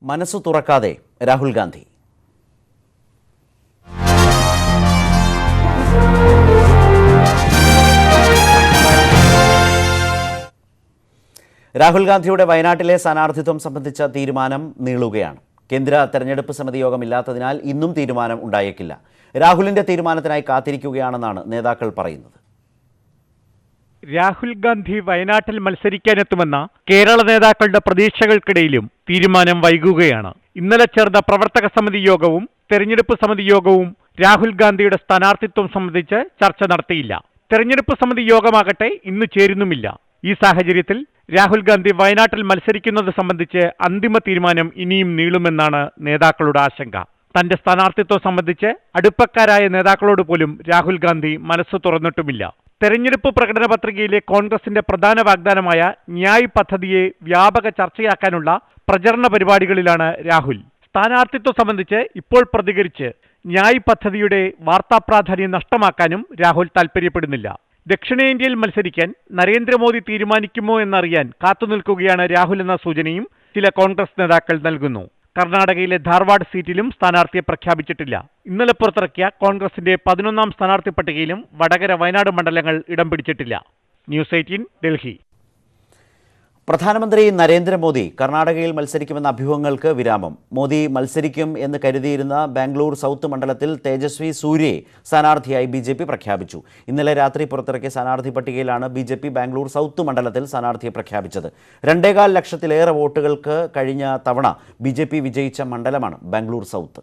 മനസ്സു തുറക്കാതെ രാഹുൽ ഗാന്ധി. രാഹുൽ ഗാന്ധിയുടെ വയനാട്ടിലെ സ്ഥാനാർത്ഥിത്വം സംബന്ധിച്ച തീരുമാനം നീളുകയാണ്. കേന്ദ്ര തെരഞ്ഞെടുപ്പ് സമിതി യോഗമില്ലാത്തതിനാൽ ഇന്നും തീരുമാനം ഉണ്ടായേക്കില്ല. രാഹുലിന്റെ തീരുമാനത്തിനായി കാത്തിരിക്കുകയാണെന്നാണ് നേതാക്കൾ പറയുന്നത്. രാഹുൽ ഗാന്ധി വയനാട്ടിൽ മത്സരിക്കാനെത്തുമെന്ന കേരള നേതാക്കളുടെ പ്രതീക്ഷകൾക്കിടയിലും തീരുമാനം വൈകുകയാണ്. ഇന്നലെ ചേർന്ന പ്രവർത്തക സമിതി യോഗവും തെരഞ്ഞെടുപ്പ് സമിതി യോഗവും രാഹുൽ ഗാന്ധിയുടെ സ്ഥാനാർത്ഥിത്വം സംബന്ധിച്ച് ചർച്ച നടത്തിയില്ല. തെരഞ്ഞെടുപ്പ് സമിതി യോഗമാകട്ടെ ഇന്ന് ചേരുന്നുമില്ല. ഈ സാഹചര്യത്തിൽ രാഹുൽ ഗാന്ധി വയനാട്ടിൽ മത്സരിക്കുന്നത് സംബന്ധിച്ച് അന്തിമ തീരുമാനം ഇനിയും നീളുമെന്നാണ് നേതാക്കളുടെ ആശങ്ക. തന്റെ സ്ഥാനാർത്ഥിത്വം സംബന്ധിച്ച് അടുപ്പക്കാരായ നേതാക്കളോട് പോലും രാഹുൽ ഗാന്ധി മനസ്സ് തുറന്നിട്ടുമില്ല. തെരഞ്ഞെടുപ്പ് പ്രകടന പത്രികയിലെ കോൺഗ്രസിന്റെ പ്രധാന വാഗ്ദാനമായ ന്യായ് പദ്ധതിയെ വ്യാപക ചർച്ചയാക്കാനുള്ള പ്രചരണ പരിപാടികളിലാണ് രാഹുൽ. സ്ഥാനാർത്ഥിത്വം സംബന്ധിച്ച് ഇപ്പോൾ പ്രതികരിച്ച് ന്യായ് പദ്ധതിയുടെ വാർത്താപ്രാധാന്യം നഷ്ടമാക്കാനും രാഹുൽ താൽപര്യപ്പെടുന്നില്ല. ദക്ഷിണേന്ത്യയിൽ മത്സരിക്കാൻ നരേന്ദ്രമോദി തീരുമാനിക്കുമോ എന്നറിയാൻ കാത്തുനിൽക്കുകയാണ് രാഹുൽ എന്ന സൂചനയും ചില കോൺഗ്രസ് നേതാക്കൾ നൽകുന്നു. കർണാടകയിലെ ധാർവാഡ് സീറ്റിലും സ്ഥാനാർത്ഥിയെ പ്രഖ്യാപിച്ചിട്ടില്ല. ഇന്നലെ പുറത്തിറക്കിയ കോൺഗ്രസിന്റെ 11ാം സ്ഥാനാർത്ഥി പട്ടികയിലും വടകര, വയനാട് മണ്ഡലങ്ങൾ ഇടം പിടിച്ചിട്ടില്ല. ന്യൂസ് 18 ഡൽഹി. പ്രധാനമന്ത്രി നരേന്ദ്രമോദി കർണാടകയിൽ മത്സരിക്കുമെന്ന അഭ്യൂഹങ്ങൾക്ക് വിരാമം. മോദി മത്സരിക്കും എന്ന് കരുതിയിരുന്ന ബാംഗ്ലൂർ സൗത്ത് മണ്ഡലത്തിൽ തേജസ്വി സൂര്യയെ സ്ഥാനാർത്ഥിയായി BJP പ്രഖ്യാപിച്ചു. ഇന്നലെ രാത്രി പുറത്തിറക്കിയ സ്ഥാനാർത്ഥി പട്ടികയിലാണ് BJP ബാംഗ്ലൂർ സൗത്ത് മണ്ഡലത്തിൽ സ്ഥാനാർത്ഥിയെ പ്രഖ്യാപിച്ചത്. 2.25 ലക്ഷത്തിലേറെ വോട്ടുകൾക്ക് കഴിഞ്ഞ തവണ BJP വിജയിച്ച മണ്ഡലമാണ് ബാംഗ്ലൂർ സൗത്ത്.